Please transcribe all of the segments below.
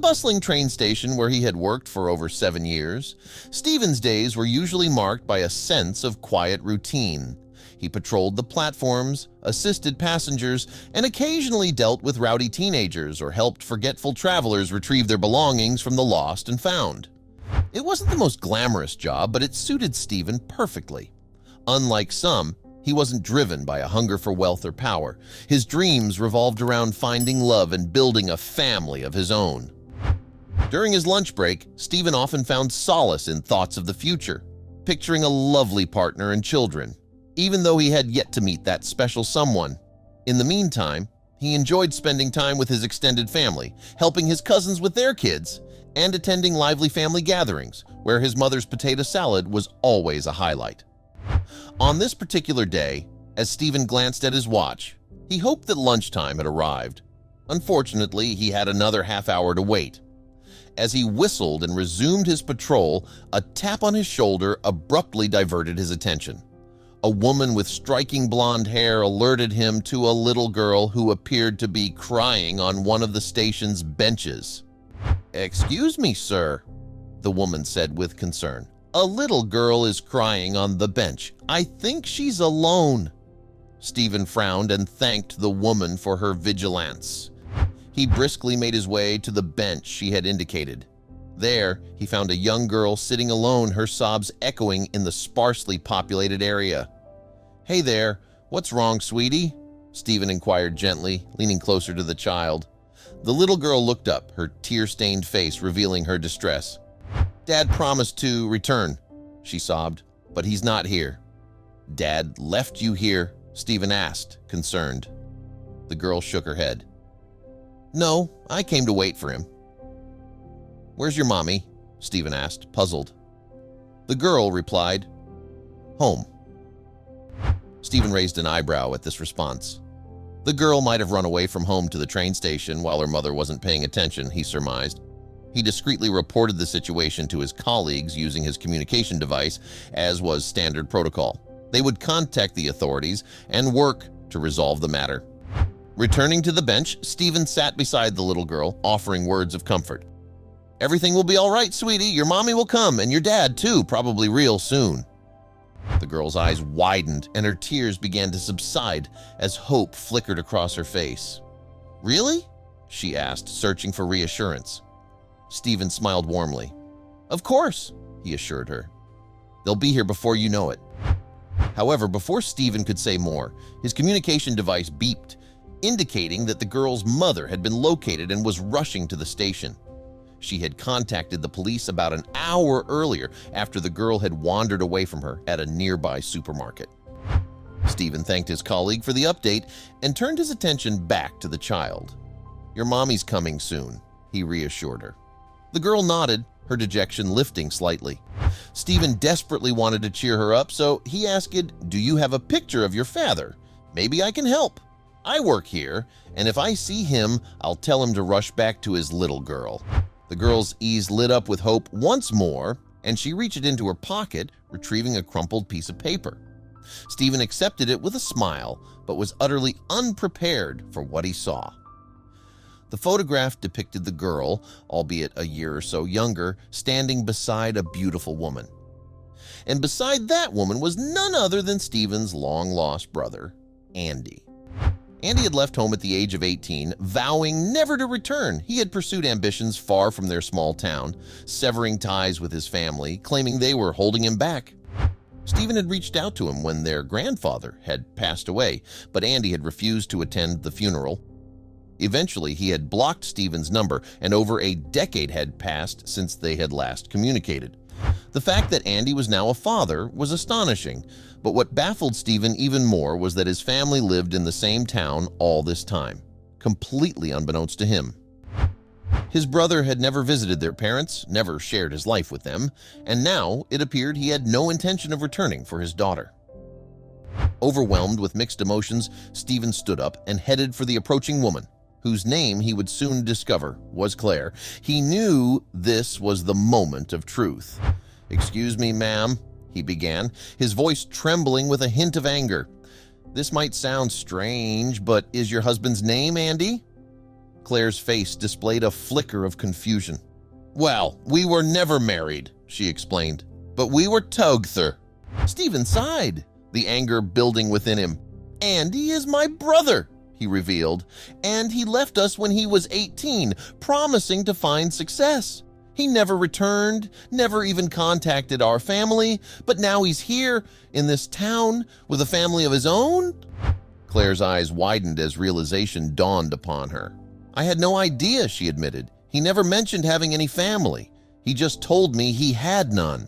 bustling train station where he had worked for over 7 years, Stephen's days were usually marked by a sense of quiet routine. He patrolled the platforms, assisted passengers, and occasionally dealt with rowdy teenagers or helped forgetful travelers retrieve their belongings from the lost and found. It wasn't the most glamorous job, but it suited Stephen perfectly. Unlike some, he wasn't driven by a hunger for wealth or power. His dreams revolved around finding love and building a family of his own. During his lunch break, Stephen often found solace in thoughts of the future, picturing a lovely partner and children, even though he had yet to meet that special someone. In the meantime, he enjoyed spending time with his extended family, helping his cousins with their kids, and attending lively family gatherings, where his mother's potato salad was always a highlight. On this particular day, as Stephen glanced at his watch, he hoped that lunchtime had arrived. Unfortunately, he had another half hour to wait. As he whistled and resumed his patrol, a tap on his shoulder abruptly diverted his attention. A woman with striking blonde hair alerted him to a little girl who appeared to be crying on one of the station's benches. "Excuse me, sir," the woman said with concern. "A little girl is crying on the bench. I think she's alone." Stephen frowned and thanked the woman for her vigilance. He briskly made his way to the bench she had indicated. There, he found a young girl sitting alone, her sobs echoing in the sparsely populated area. "Hey there, what's wrong, sweetie?" Stephen inquired gently, leaning closer to the child. The little girl looked up, her tear-stained face revealing her distress. "Dad promised to return," she sobbed, "but he's not here." "Dad left you here?" Stephen asked, concerned. The girl shook her head. "No, I came to wait for him." "Where's your mommy?" Stephen asked, puzzled. The girl replied, "Home." Stephen raised an eyebrow at this response. The girl might have run away from home to the train station while her mother wasn't paying attention, he surmised. He discreetly reported the situation to his colleagues using his communication device, as was standard protocol. They would contact the authorities and work to resolve the matter. Returning to the bench, Stephen sat beside the little girl, offering words of comfort. "Everything will be all right, sweetie. Your mommy will come, and your dad, too, probably real soon." The girl's eyes widened, and her tears began to subside as hope flickered across her face. "Really?" she asked, searching for reassurance. Stephen smiled warmly. "Of course," he assured her. "They'll be here before you know it." However, before Stephen could say more, his communication device beeped, indicating that the girl's mother had been located and was rushing to the station. She had contacted the police about an hour earlier after the girl had wandered away from her at a nearby supermarket. Stephen thanked his colleague for the update and turned his attention back to the child. "Your mommy's coming soon," he reassured her. The girl nodded, her dejection lifting slightly. Stephen desperately wanted to cheer her up, so he asked, "Do you have a picture of your father? Maybe I can help. I work here, and if I see him, I'll tell him to rush back to his little girl." The girl's eyes lit up with hope once more, and she reached into her pocket, retrieving a crumpled piece of paper. Stephen accepted it with a smile, but was utterly unprepared for what he saw. The photograph depicted the girl, albeit a year or so younger, standing beside a beautiful woman. And beside that woman was none other than Stephen's long-lost brother, Andy. Andy had left home at the age of 18, vowing never to return. He had pursued ambitions far from their small town, severing ties with his family, claiming they were holding him back. Stephen had reached out to him when their grandfather had passed away, but Andy had refused to attend the funeral. Eventually, he had blocked Stephen's number, and over a decade had passed since they had last communicated. The fact that Andy was now a father was astonishing, but what baffled Stephen even more was that his family lived in the same town all this time, completely unbeknownst to him. His brother had never visited their parents, never shared his life with them, and now it appeared he had no intention of returning for his daughter. Overwhelmed with mixed emotions, Stephen stood up and headed for the approaching woman, whose name he would soon discover was Claire. He knew this was the moment of truth. "Excuse me, ma'am," he began, his voice trembling with a hint of anger. "This might sound strange, but is your husband's name Andy?" Claire's face displayed a flicker of confusion. "Well, we were never married," she explained, "but we were together." Stephen sighed, the anger building within him. "And he is my brother," he revealed, "and he left us when he was 18, promising to find success. He never returned, never even contacted our family, but now he's here in this town with a family of his own?" Claire's eyes widened as realization dawned upon her. "I had no idea," she admitted. "He never mentioned having any family. He just told me he had none."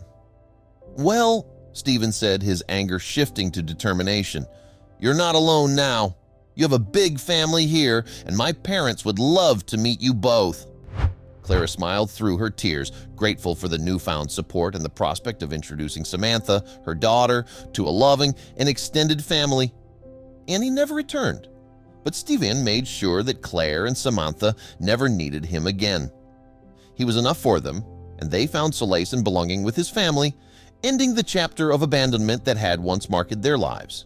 "Well," Stephen said, his anger shifting to determination, "you're not alone now. You have a big family here, and my parents would love to meet you both." Clara smiled through her tears, grateful for the newfound support and the prospect of introducing Samantha, her daughter, to a loving and extended family. And he never returned. But Stephen made sure that Claire and Samantha never needed him again. He was enough for them, and they found solace in belonging with his family, ending the chapter of abandonment that had once marked their lives.